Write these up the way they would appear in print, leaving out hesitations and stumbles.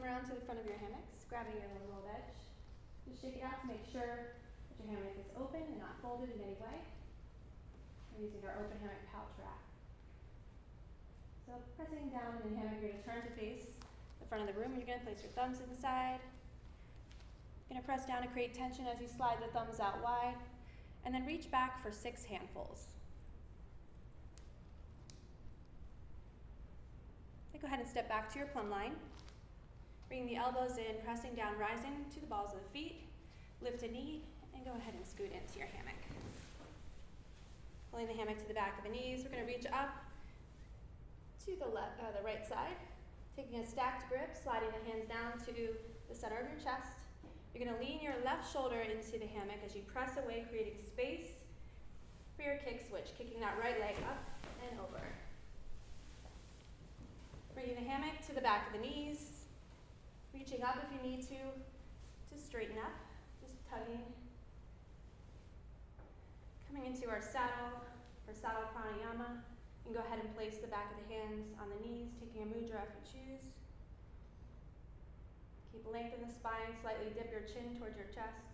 come around to the front of your hammocks, grabbing your little rolled edge. Just shake it out to make sure that your hammock is open and not folded in any way. We're using our open hammock pouch wrap. So pressing down in the hammock, you're going to turn to face the front of the room. You're going to place your thumbs inside. You're going to press down to create tension as you slide the thumbs out wide. And then reach back for 6 handfuls. Okay, go ahead and step back to your plumb line. Bring the elbows in, pressing down, rising to the balls of the feet. Lift a knee, and go ahead and scoot into your hammock. Pulling the hammock to the back of the knees, we're going to reach up to the right side. Taking a stacked grip, sliding the hands down to the center of your chest. You're going to lean your left shoulder into the hammock as you press away, creating space for your kick switch, kicking that right leg up and over. Bringing the hammock to the back of the knees, reaching up if you need to straighten up, just tugging. Coming into our saddle, or saddle pranayama. You can go ahead and place the back of the hands on the knees, taking a mudra if you choose. Keep length in the spine, slightly dip your chin towards your chest.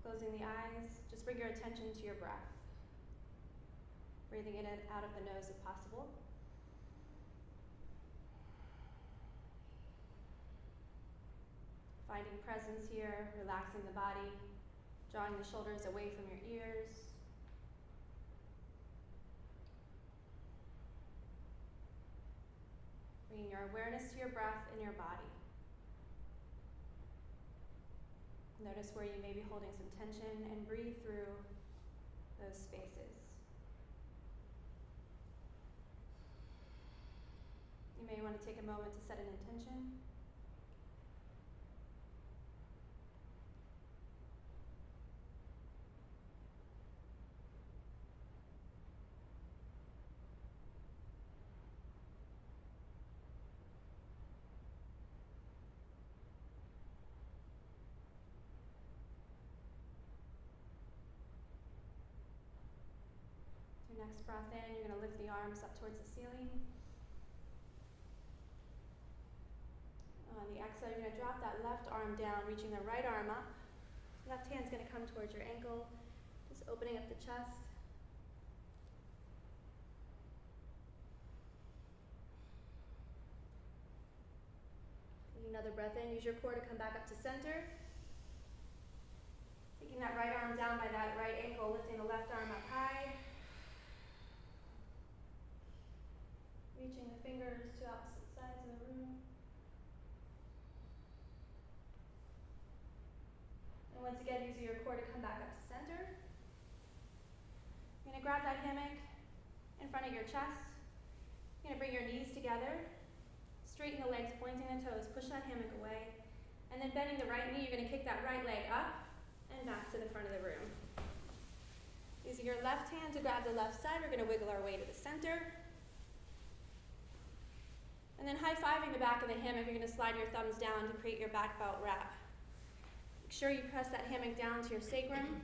Closing the eyes, just bring your attention to your breath. Breathing in and out of the nose if possible. Finding presence here, relaxing the body, drawing the shoulders away from your ears. Bringing your awareness to your breath and your body. Notice where you may be holding some tension and breathe through those spaces. You may want to take a moment to set an intention. Your next breath in, you're going to lift the arms up towards the ceiling. On the exhale, you're going to drop that left arm down, reaching the right arm up. Left hand's going to come towards your ankle, just opening up the chest. Taking another breath in, use your core to come back up to center. Taking that right arm down by that right ankle, lifting the left arm up high. Reaching the fingers to opposite sides of the room. And once again, using your core to come back up to center. You're going to grab that hammock in front of your chest. You're going to bring your knees together. Straighten the legs, pointing the toes. Push that hammock away. And then bending the right knee, you're going to kick that right leg up and back to the front of the room. Using your left hand to grab the left side, we're going to wiggle our way to the center. And then high-fiving the back of the hammock, you're going to slide your thumbs down to create your back belt wrap. Make sure you press that hammock down to your sacrum,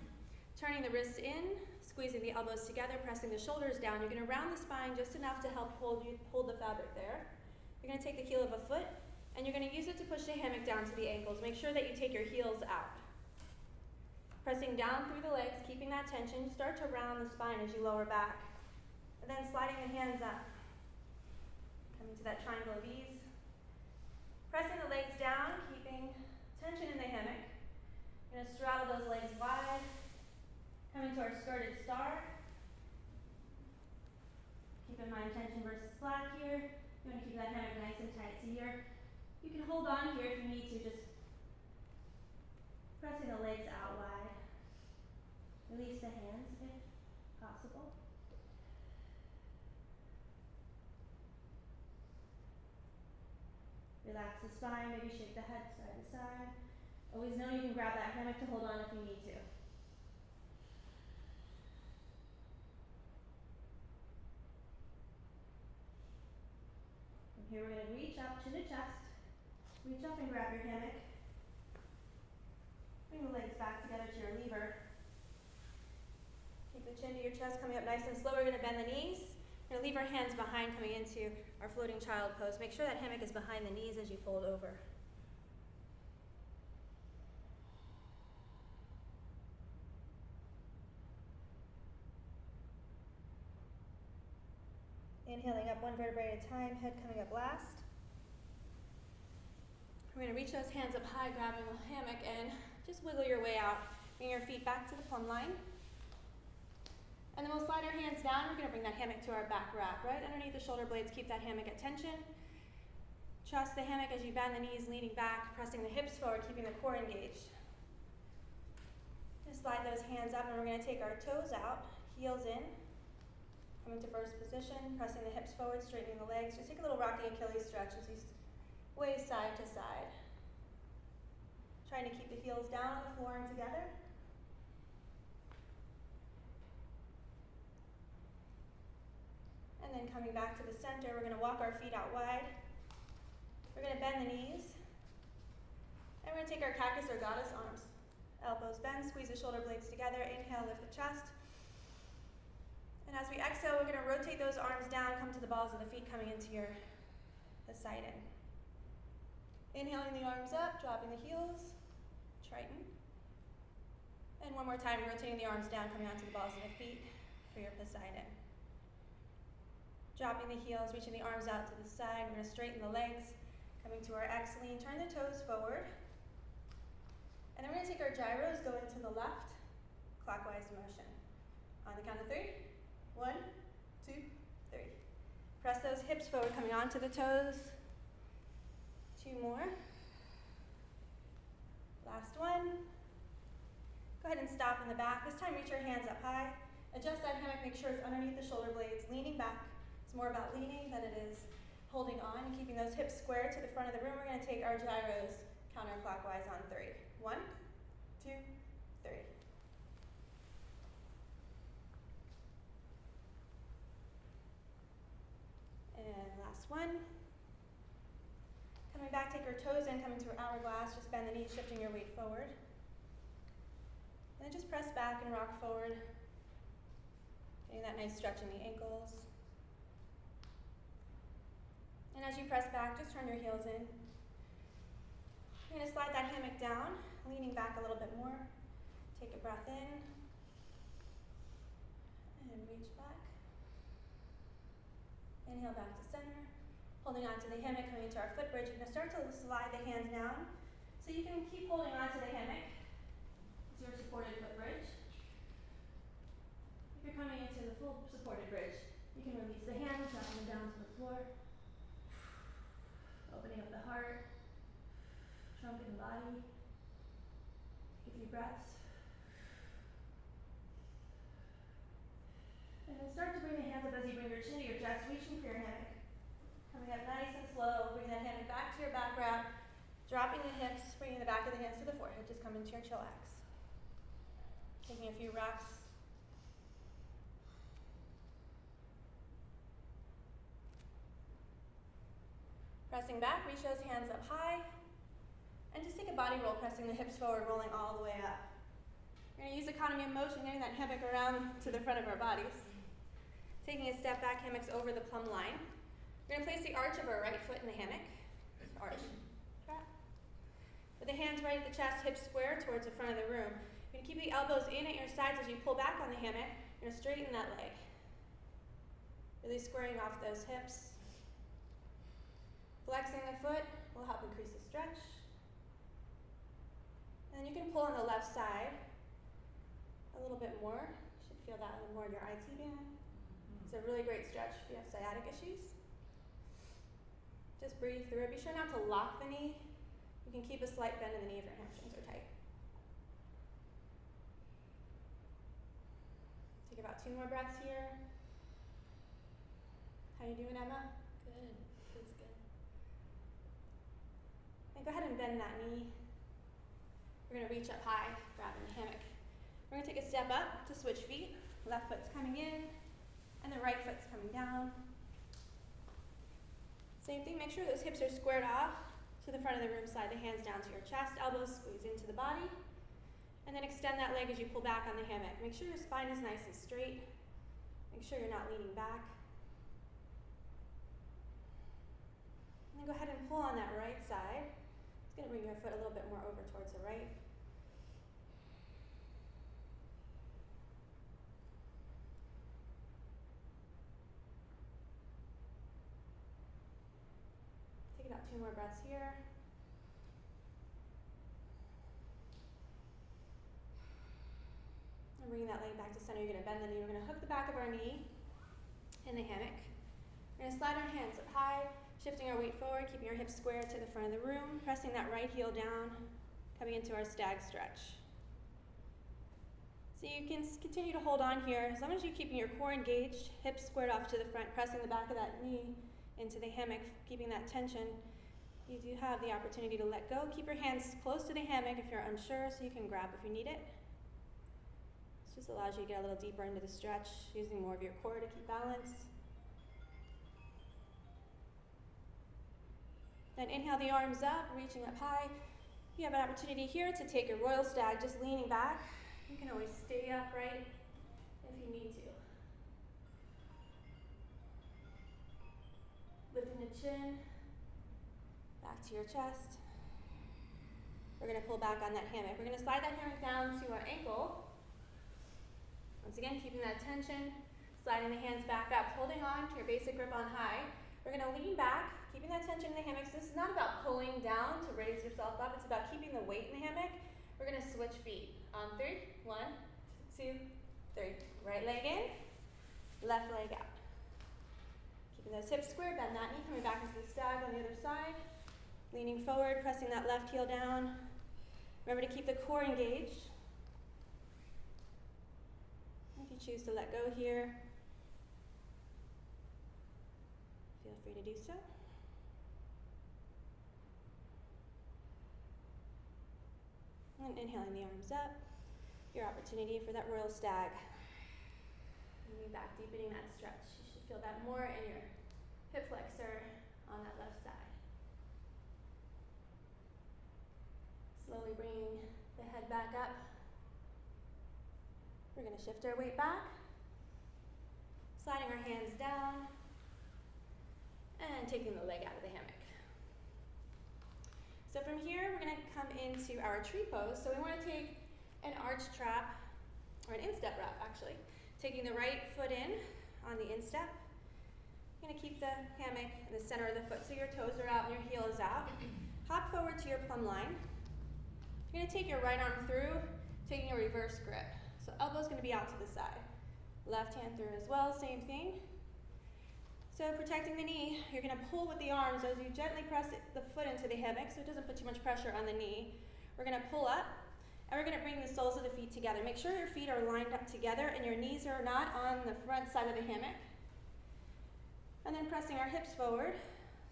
turning the wrists in, squeezing the elbows together, pressing the shoulders down. You're going to round the spine just enough to help hold the fabric there. You're going to take the heel of a foot, and you're going to use it to push the hammock down to the ankles. Make sure that you take your heels out. Pressing down through the legs, keeping that tension. Start to round the spine as you lower back. And then sliding the hands up. Coming to that triangle of ease. Pressing the legs down, keeping tension in the hammock. You're going to straddle those legs wide. Coming to our skirted star. Keep in mind tension versus slack here. You want to keep that hammock nice and tight. So you can hold on here if you need to, just pressing the legs out wide. Release the hands if possible. Relax the spine, maybe shake the head side to side. Always know you can grab that hammock to hold on if you need to. From here we're going to reach up to the chest. Reach up and grab your hammock. Bring the legs back together to your lever. Keep the chin to your chest, coming up nice and slow. We're going to bend the knees. We're going to leave our hands behind coming into our floating child pose. Make sure that hammock is behind the knees as you fold over. Inhaling up one vertebrae at a time, head coming up last. We're going to reach those hands up high, grabbing the hammock, and just wiggle your way out. Bring your feet back to the plumb line. And then we'll slide our hands down. We're going to bring that hammock to our back wrap, right underneath the shoulder blades. Keep that hammock at tension. Trust the hammock as you bend the knees, leaning back, pressing the hips forward, keeping the core engaged. Just slide those hands up, and we're going to take our toes out, heels in, coming to first position, pressing the hips forward, straightening the legs. Just take a little rocky Achilles stretch as you sway side to side. Trying to keep the heels down on the floor and together. And then coming back to the center, we're going to walk our feet out wide. We're going to bend the knees. And we're going to take our cactus or goddess arms. Elbows bend, squeeze the shoulder blades together. Inhale, lift the chest. And as we exhale, we're going to rotate those arms down, come to the balls of the feet coming into the side in. Inhaling the arms up, dropping the heels, Triton. And one more time, rotating the arms down, coming onto the balls of the feet for your Poseidon. Dropping the heels, reaching the arms out to the side. We're going to straighten the legs, coming to our X lean, turn the toes forward. And then we're going to take our gyros, go into the left, clockwise motion. On the count of 3. 1, 2, 3. Press those hips forward, coming onto the toes. 2 more. Last one. Go ahead and stop in the back. This time, reach your hands up high. Adjust that hammock, make sure it's underneath the shoulder blades, leaning back. It's more about leaning than it is holding on and keeping those hips square to the front of the room. We're going to take our gyros counterclockwise on 3. 1, 2, 3. And last one. Coming back, take your toes in, coming to an hourglass. Just bend the knees, shifting your weight forward. And then just press back and rock forward. Getting that nice stretch in the ankles. And as you press back, just turn your heels in. You're going to slide that hammock down, leaning back a little bit more. Take a breath in. And reach back. Inhale back to center. Holding on to the hammock, coming into our foot bridge. You're going to start to slide the hands down. So you can keep holding on to the hammock. It's your supported foot bridge. If you're coming into the full supported bridge, you can release the hands, dropping them down to the floor. Opening up the heart, trumping the body. Take a few breaths. And then start to bring the hands up as you bring your chin to your chest, reaching for your hammock. Coming up nice and slow, bring that hammock back to your back wrap, dropping the hips, bringing the back of the hands to the forehead, just come into your chillax. Taking a few rocks. Pressing back, reach those hands up high, and just take a body roll, pressing the hips forward, rolling all the way up. We're going to use economy of motion, getting that hammock around to the front of our bodies. Taking a step back, hammocks over the plumb line. We're going to place the arch of our right foot in the hammock. Arch. Trap. With the hands right at the chest, hips square towards the front of the room. You're going to keep the elbows in at your sides as you pull back on the hammock. You're going to straighten that leg. Really squaring off those hips. Flexing the foot will help increase the stretch. And then you can pull on the left side a little bit more. You should feel that a little more in your IT band. It's a really great stretch if you have sciatic issues. Just breathe through it. Be sure not to lock the knee. You can keep a slight bend in the knee if your hamstrings are tight. Take about 2 more breaths here. How you doing, Emma? Good. Feels good. And go ahead and bend that knee. We're going to reach up high, grabbing the hammock. We're going to take a step up to switch feet. Left foot's coming in, and the right foot's coming down. Same thing, make sure those hips are squared off to the front of the room, slide the hands down to your chest, elbows squeeze into the body, and then extend that leg as you pull back on the hammock. Make sure your spine is nice and straight. Make sure you're not leaning back. And then go ahead and pull on that right side. It's going to bring your foot a little bit more over towards the right. 2 more breaths here. And bringing that leg back to center, you're going to bend the knee. We're going to hook the back of our knee in the hammock. We're going to slide our hands up high, shifting our weight forward, keeping our hips square to the front of the room, pressing that right heel down, coming into our stag stretch. So you can continue to hold on here as long as you're keeping your core engaged, hips squared off to the front, pressing the back of that knee into the hammock, keeping that tension. You do have the opportunity to let go. Keep your hands close to the hammock if you're unsure, so you can grab if you need it. This just allows you to get a little deeper into the stretch, using more of your core to keep balance. Then inhale the arms up, reaching up high. You have an opportunity here to take a royal stag, just leaning back. You can always stay upright if you need to. Lifting the chin, back to your chest. We're going to pull back on that hammock. We're going to slide that hammock down to our ankle. Once again, keeping that tension, sliding the hands back up, holding on to your basic grip on high. We're going to lean back, keeping that tension in the hammock. So this is not about pulling down to raise yourself up. It's about keeping the weight in the hammock. We're going to switch feet. On 3, 1, 2, 3. Right leg in, left leg out. Keeping those hips square, bend that knee, coming back into the stag on the other side. Leaning forward, pressing that left heel down. Remember to keep the core engaged. If you choose to let go here, feel free to do so. And inhaling the arms up, your opportunity for that royal stag. Moving back, deepening that stretch. You should feel that more in your hip flexor on that left side. Slowly bringing the head back up. We're going to shift our weight back, sliding our hands down, and taking the leg out of the hammock. So from here, we're going to come into our tree pose. So we want to take an arch trap, or an instep wrap actually. Taking the right foot in on the instep. You're going to keep the hammock in the center of the foot so your toes are out and your heel is out. Hop forward to your plumb line. You're going to take your right arm through, taking a reverse grip. So elbow's going to be out to the side. Left hand through as well, same thing. So protecting the knee, you're going to pull with the arms as you gently press the foot into the hammock so it doesn't put too much pressure on the knee. We're going to pull up, and we're going to bring the soles of the feet together. Make sure your feet are lined up together and your knees are not on the front side of the hammock. And then pressing our hips forward,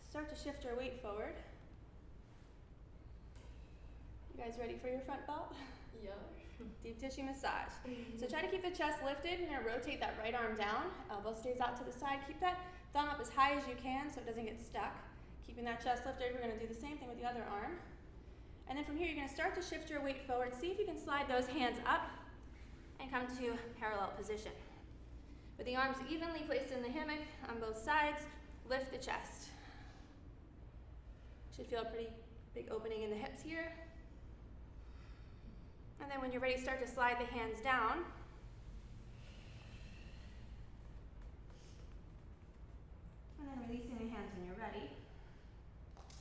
start to shift your weight forward. You guys ready for your front belt? Yeah. Deep tissue massage. So try to keep the chest lifted. You're going to rotate that right arm down. Elbow stays out to the side. Keep that thumb up as high as you can so it doesn't get stuck. Keeping that chest lifted, we're going to do the same thing with the other arm. And then from here, you're going to start to shift your weight forward. See if you can slide those hands up and come to parallel position. With the arms evenly placed in the hammock on both sides, lift the chest. Should feel a pretty big opening in the hips here. And then when you're ready, start to slide the hands down. And then releasing the hands when you're ready.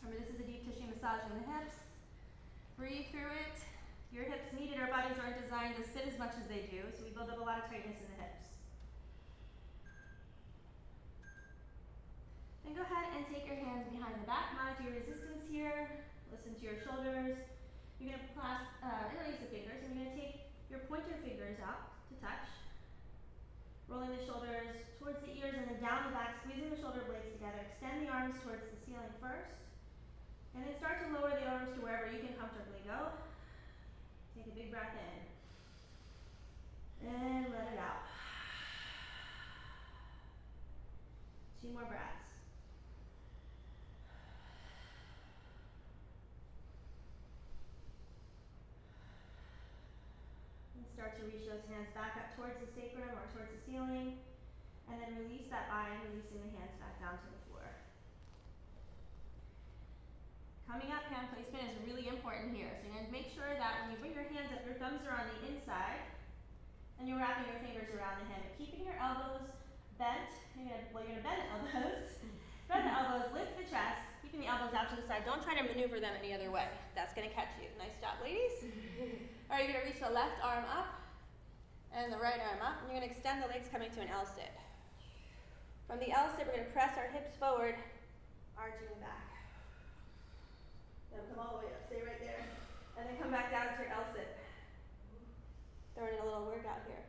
Remember, this is a deep tissue massage in the hips. Breathe through it. Your hips need it. Our bodies aren't designed to sit as much as they do, so we build up a lot of tightness in the hips. Then go ahead and take your hands behind the back. Monitor your resistance here. Listen to your shoulders. You're going to interlace the fingers, and you're going to take your pointer fingers out to touch. Rolling the shoulders towards the ears and then down the back, squeezing the shoulder blades together. Extend the arms towards the ceiling first. And then start to lower the arms to wherever you can comfortably go. Take a big breath in. And let it out. 2 more breaths. Start to reach those hands back up towards the sacrum or towards the ceiling, and then release that bind, releasing the hands back down to the floor. Coming up, hand placement is really important here. So you're going to make sure that when you bring your hands up, your thumbs are on the inside, and you're wrapping your fingers around the hammock, keeping your elbows bent. You're going to bend the elbows, bend the elbows, lift the chest, keeping the elbows out to the side. Don't try to maneuver them any other way. That's gonna catch you. Nice job, ladies. All right, you're gonna reach the left arm up and the right arm up, and you're gonna extend the legs coming to an L-sit. From the L-sit, we're gonna press our hips forward, arching the back. Then come all the way up, stay right there. And then come back down to your L-sit. Throwing in a little workout here.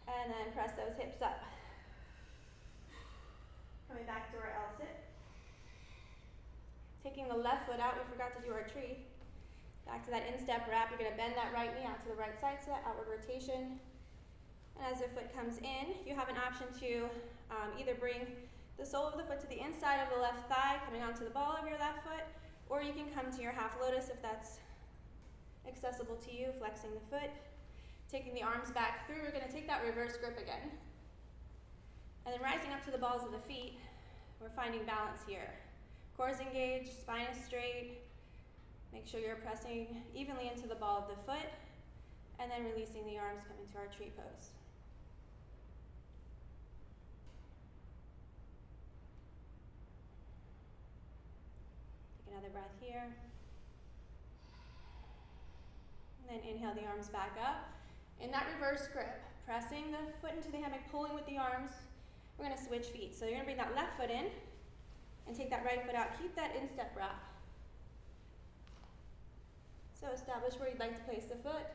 And then press those hips up. Coming back to our L-sit. Taking the left foot out, we forgot to do our tree. Back to that instep wrap, you're gonna bend that right knee out to the right side, so that outward rotation. And as the foot comes in, you have an option to either bring the sole of the foot to the inside of the left thigh, coming onto the ball of your left foot, or you can come to your half lotus if that's accessible to you, flexing the foot. Taking the arms back through, we're gonna take that reverse grip again. And then rising up to the balls of the feet, we're finding balance here. Core is engaged, spine is straight. Make sure you're pressing evenly into the ball of the foot, and then releasing the arms coming to our tree pose. Take another breath here. And then inhale the arms back up. In that reverse grip, pressing the foot into the hammock, pulling with the arms, we're gonna switch feet. So you're gonna bring that left foot in and take that right foot out. Keep that instep wrap. So establish where you'd like to place the foot.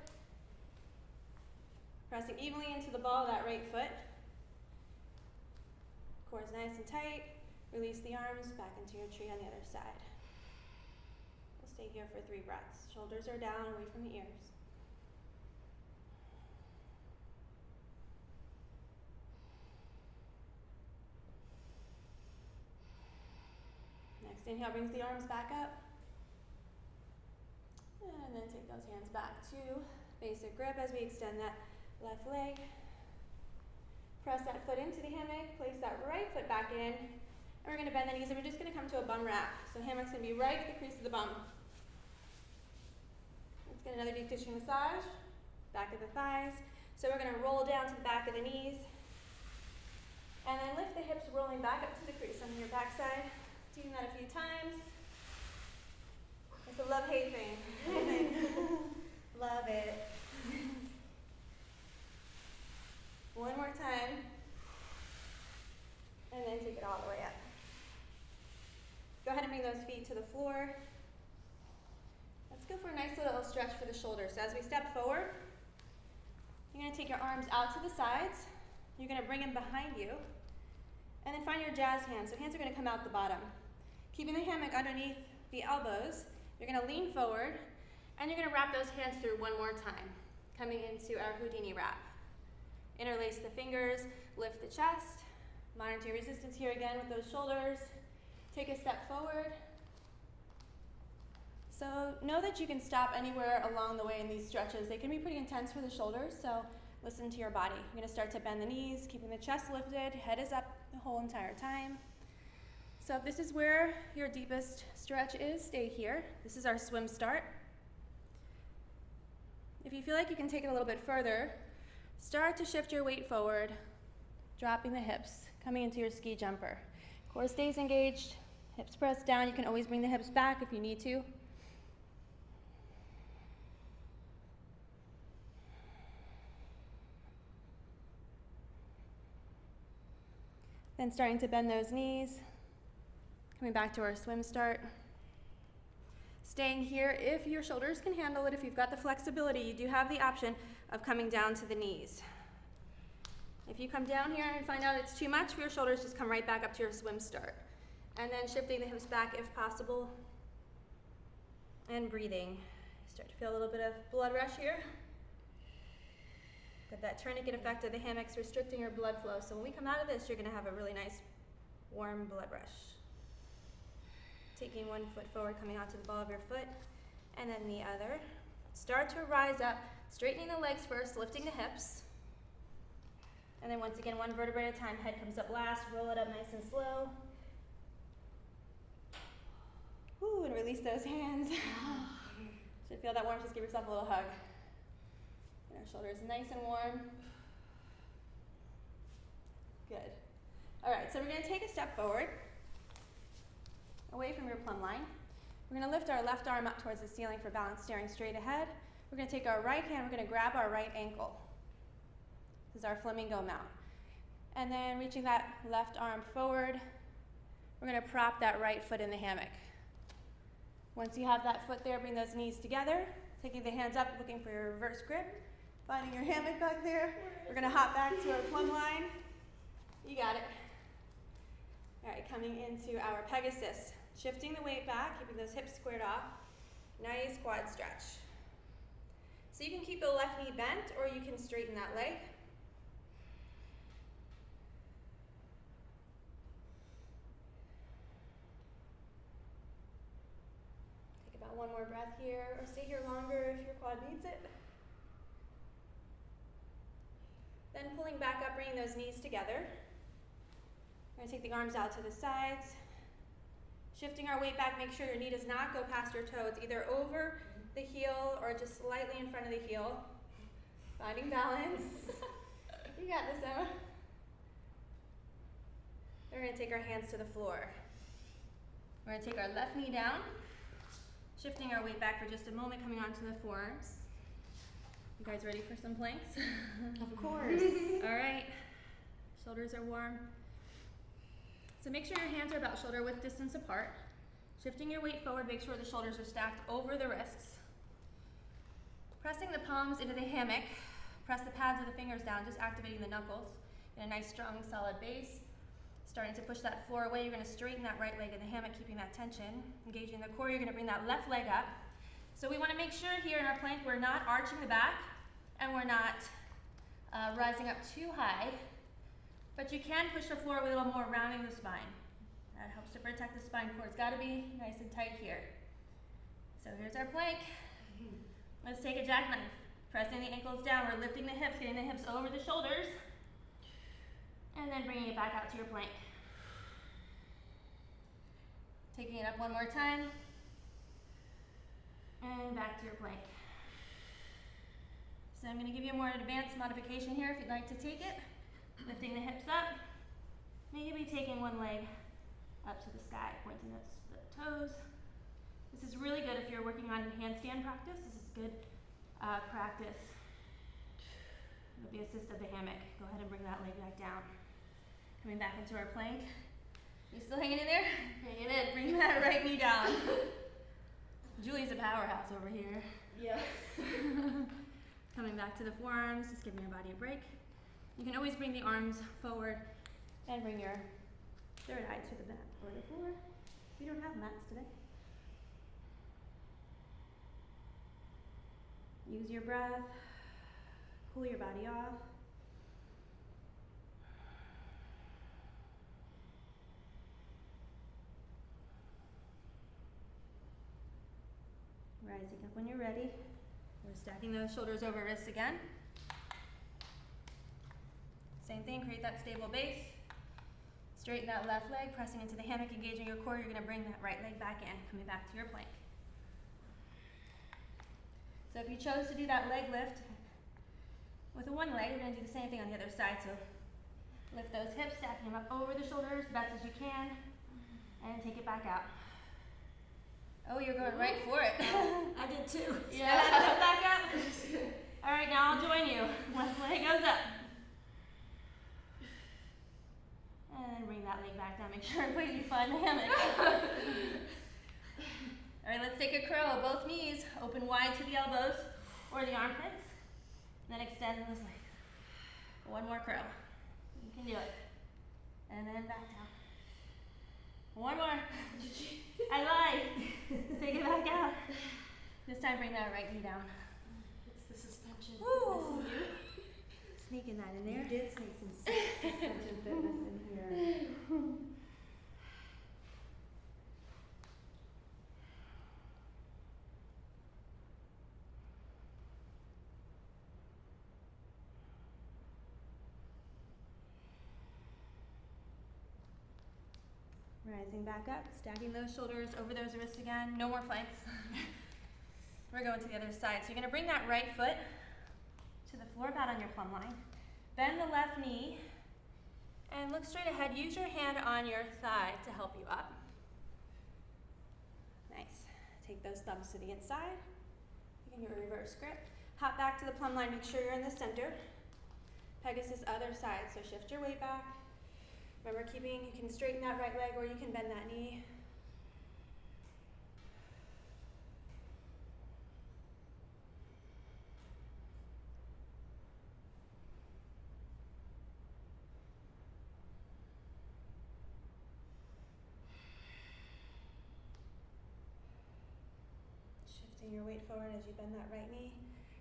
Pressing evenly into the ball of that right foot. Core is nice and tight. Release the arms back into your tree on the other side. We'll stay here for 3 breaths. Shoulders are down, away from the ears. Next inhale brings the arms back up. And then take those hands back to basic grip as we extend that left leg. Press that foot into the hammock, place that right foot back in, and we're gonna bend the knees and we're just gonna come to a bum wrap. So hammock's gonna be right at the crease of the bum. Let's get another deep tissue massage, back of the thighs. So we're gonna roll down to the back of the knees, and then lift the hips, rolling back up to the crease on your backside. Doing that a few times. It's a love-hate thing. Love it. One more time. And then take it all the way up. Go ahead and bring those feet to the floor. Let's go for a nice little stretch for the shoulders. So as we step forward, you're gonna take your arms out to the sides. You're gonna bring them behind you. And then find your jazz hands. So hands are gonna come out the bottom. Keeping the hammock underneath the elbows, you're gonna lean forward, and you're gonna wrap those hands through one more time, coming into our Houdini wrap. Interlace the fingers, lift the chest, monitor your resistance here again with those shoulders. Take a step forward. So know that you can stop anywhere along the way in these stretches. They can be pretty intense for the shoulders, so listen to your body. You're gonna start to bend the knees, keeping the chest lifted, head is up the whole entire time. So if this is where your deepest stretch is, stay here. This is our swim start. If you feel like you can take it a little bit further, start to shift your weight forward, dropping the hips, coming into your ski jumper. Core stays engaged, hips pressed down. You can always bring the hips back if you need to. Then starting to bend those knees. Coming back to our swim start. Staying here, if your shoulders can handle it, if you've got the flexibility, you do have the option of coming down to the knees. If you come down here and find out it's too much for your shoulders, just come right back up to your swim start. And then shifting the hips back if possible. And breathing. Start to feel a little bit of blood rush here. Got that tourniquet effect of the hammocks restricting your blood flow. So when we come out of this, you're gonna have a really nice warm blood rush. Taking one foot forward, coming out to the ball of your foot, and then the other. Start to rise up, straightening the legs first, lifting the hips. And then once again, one vertebrae at a time, head comes up last, roll it up nice and slow. Woo, and release those hands. Should feel that warmth, just give yourself a little hug. Get our shoulders nice and warm. Good. All right, so we're gonna take a step forward. away from your plumb line. We're going to lift our left arm up towards the ceiling for balance, staring straight ahead. We're going to take our right hand, we're going to grab our right ankle. This is our flamingo mount. And then reaching that left arm forward, we're going to prop that right foot in the hammock. Once you have that foot there, bring those knees together, taking the hands up, looking for your reverse grip, finding your hammock back there. We're going to hop back to our plumb line. You got it. All right, coming into our Pegasus. Shifting the weight back, keeping those hips squared off. Nice quad stretch. So you can keep the left knee bent or you can straighten that leg. Take about one more breath here or stay here longer if your quad needs it. Then pulling back up, bringing those knees together. We're going to take the arms out to the sides. Shifting our weight back, make sure your knee does not go past your toe. It's either over the heel or just slightly in front of the heel. Finding balance. You got this, Emma. We're going to take our hands to the floor. We're going to take our left knee down, shifting our weight back for just a moment, coming onto the forearms. You guys ready for some planks? Of course. All right. Shoulders are warm. So make sure your hands are about shoulder width distance apart. Shifting your weight forward, make sure the shoulders are stacked over the wrists. Pressing the palms into the hammock. Press the pads of the fingers down, just activating the knuckles in a nice, strong, solid base. Starting to push that floor away, you're going to straighten that right leg in the hammock, keeping that tension. Engaging the core, you're going to bring that left leg up. So we want to make sure here in our plank we're not arching the back and we're not rising up too high. But you can push the floor a little more, rounding the spine. That helps to protect the spine core. It's got to be nice and tight here. So here's our plank. Let's take a jackknife. Pressing the ankles down. We're lifting the hips, getting the hips over the shoulders. And then bringing it back out to your plank. Taking it up one more time. And back to your plank. So I'm going to give you a more advanced modification here if you'd like to take it. Lifting the hips up, maybe taking one leg up to the sky, pointing the toes. This is really good if you're working on handstand practice. This is good practice with the assist of the hammock. Go ahead and bring that leg back down. Coming back into our plank. You still hanging in there? Hanging in. Bring that right knee down. Julie's a powerhouse over here. Yeah. Coming back to the forearms, just giving your body a break. You can always bring the arms forward and bring your third eye to the mat or the floor. We don't have mats today. Use your breath. Cool your body off. Rising up when you're ready. We're stacking those shoulders over wrists again. Same thing, create that stable base. Straighten that left leg, pressing into the hammock, engaging your core. You're going to bring that right leg back in, coming back to your plank. So if you chose to do that leg lift with the one leg, we're going to do the same thing on the other side. So lift those hips, stacking them up over the shoulders as best as you can, and take it back out. Oh, you're going right for it. I did too. Yeah, come back up. All right, now I'll join you. Left leg goes up. And bring that leg back down. Make sure you find the hammock. All right, let's take a crow. Both knees open wide to the elbows or the armpits. And then extend those legs. One more crow. You can do it. And then back down. One more. I lied. Take it back out. This time bring that right knee down. It's the suspension. Woo. Fitness in you. Sneaking that in there. You did sneak some suspension fitness in here. Rising back up, stacking those shoulders over those wrists again. No more planks. We're going to the other side. So you're going to bring that right foot to the floor, bat on your plumb line. Bend the left knee and look straight ahead. Use your hand on your thigh to help you up. Take those thumbs to the inside. You can do a reverse grip. Hop back to the plumb line, make sure you're in the center. Pegasus other side, so shift your weight back. Remember you can straighten that right leg or you can bend that knee. Shifting your weight forward as you bend that right knee,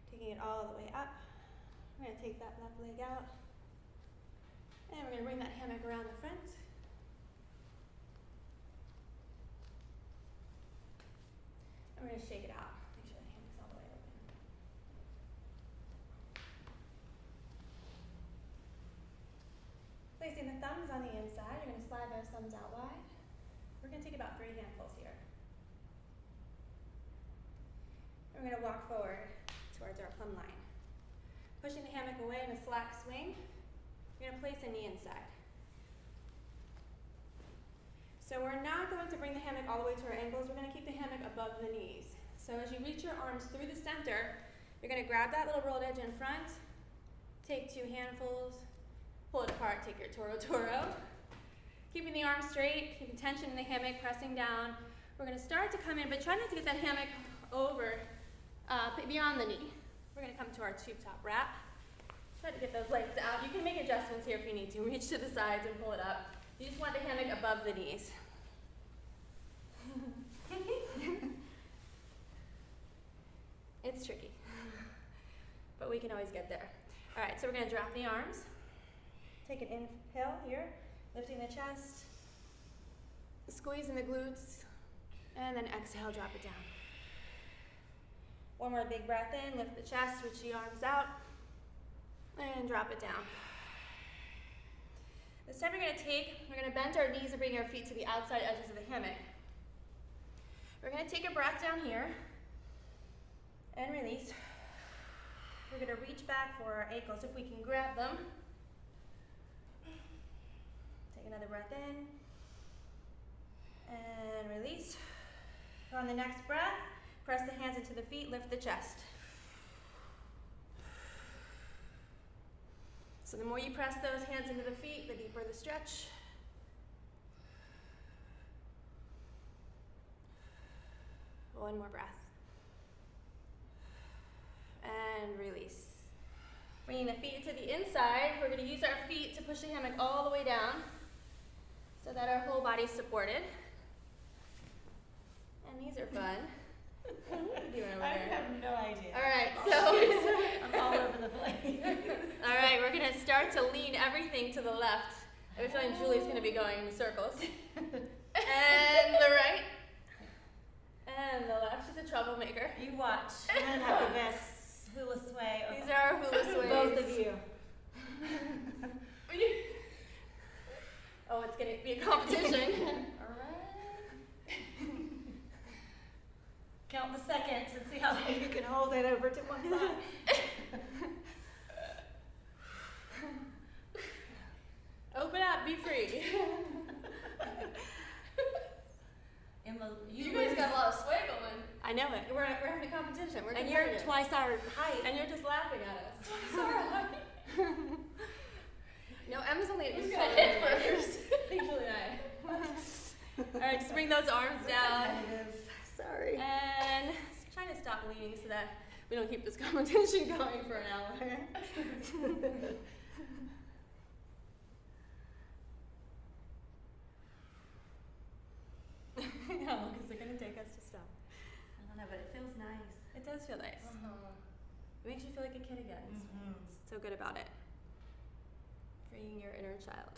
taking it all the way up. We're going to take that left leg out. And we're going to bring that hammock around the front. And we're going to shake it out. Make sure the hammock's all the way open. Placing the thumbs on the inside, you're going to slide those thumbs out wide. We're going to take about 3 handfuls here. And we're going to walk forward towards our plumb line. Pushing the hammock away in a slack swing. You're going to place a knee inside. So we're not going to bring the hammock all the way to our ankles. We're going to keep the hammock above the knees. So as you reach your arms through the center, you're going to grab that little rolled edge in front, take 2 handfuls, pull it apart, take your Toro Toro. Keeping the arms straight, keeping tension in the hammock, pressing down. We're going to start to come in, but try not to get that hammock over beyond the knee. We're going to come to our tube top wrap. Try to get those legs out. You can make adjustments here if you need to. Reach to the sides and pull it up. You just want the hammock above the knees. It's tricky, but we can always get there. All right, so we're going to drop the arms. Take an inhale here, lifting the chest, squeezing the glutes, and then exhale, drop it down. One more big breath in, lift the chest, reach the arms out, and drop it down. This time we're going to bend our knees and bring our feet to the outside edges of the hammock. We're going to take a breath down here and release. We're going to reach back for our ankles if we can grab them. Take another breath in and release. On the next breath, press the hands into the feet, lift the chest. So the more you press those hands into the feet, the deeper the stretch. One more breath. And release. Bringing the feet to the inside, we're going to use our feet to push the hammock all the way down so that our whole body's supported. And these are fun. What are you doing over I there? have no idea. All right, so I'm all over the place. all right, we're going to start to lean everything to the left. I have a feeling Julie's going to be going in circles. And the right. And the left. She's a troublemaker. You watch. I'm gonna have the best hula sway. These are our hula sways. Both of you. Oh, it's going to be a competition. All right. Count the seconds and see how long you can hold it over to one side. Open up, be free. Emma, You guys got a lot of sway going. I know it. We're having a competition. We're and you're competitive. twice our height. And you're just laughing at us. Sorry. No, Emma's only an Who's inch got taller hit than me. first? I think Julie and I. All right, just bring those arms down. Sorry. And trying to stop leaning so that we don't keep this competition going for an hour. How long is it going to take us to stop? I don't know, but it feels nice. It does feel nice. It makes you feel like a kid again. Mm-hmm. It's so good about it. Freeing your inner child.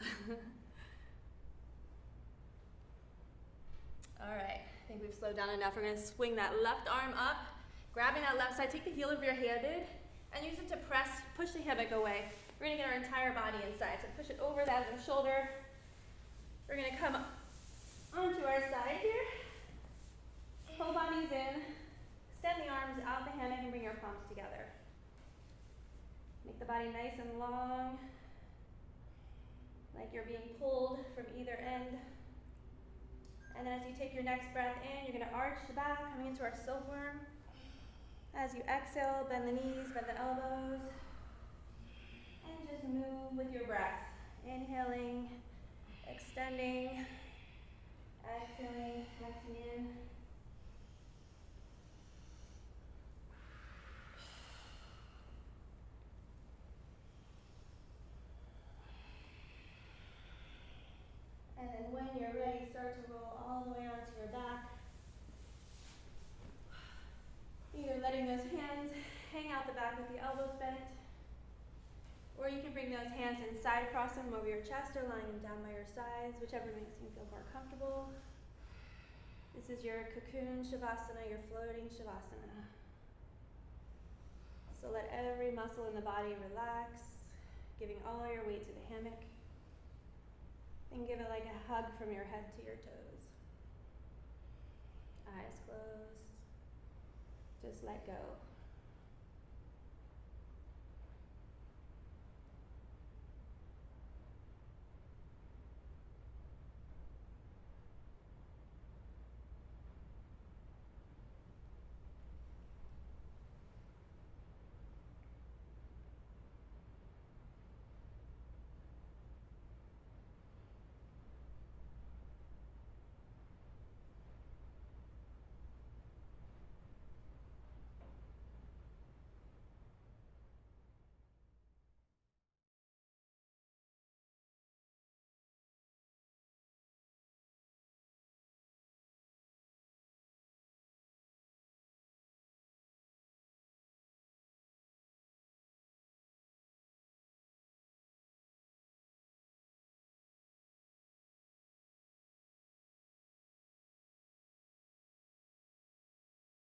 All right, I think we've slowed down enough. We're going to swing that left arm up, grabbing that left side. Take the heel of your hand in and use it to push the hammock away. We're going to get our entire body inside. So push it over that other shoulder. We're going to come onto our side here. Whole body's in. Extend the arms out the hammock and bring your palms together. Make the body nice and long, like you're being pulled from either end. And then as you take your next breath in, you're going to arch the back, coming into our silkworm. As you exhale, bend the knees, bend the elbows. And just move with your breath. Inhaling, extending, exhaling, flexing in. And then when you're ready, start to roll all the way onto your back. Either letting those hands hang out the back with the elbows bent, or you can bring those hands and side cross them over your chest or lying them down by your sides, whichever makes you feel more comfortable. This is your cocoon shavasana, your floating shavasana. So let every muscle in the body relax, giving all your weight to the hammock. And give it like a hug from your head to your toes. Eyes closed. Just let go.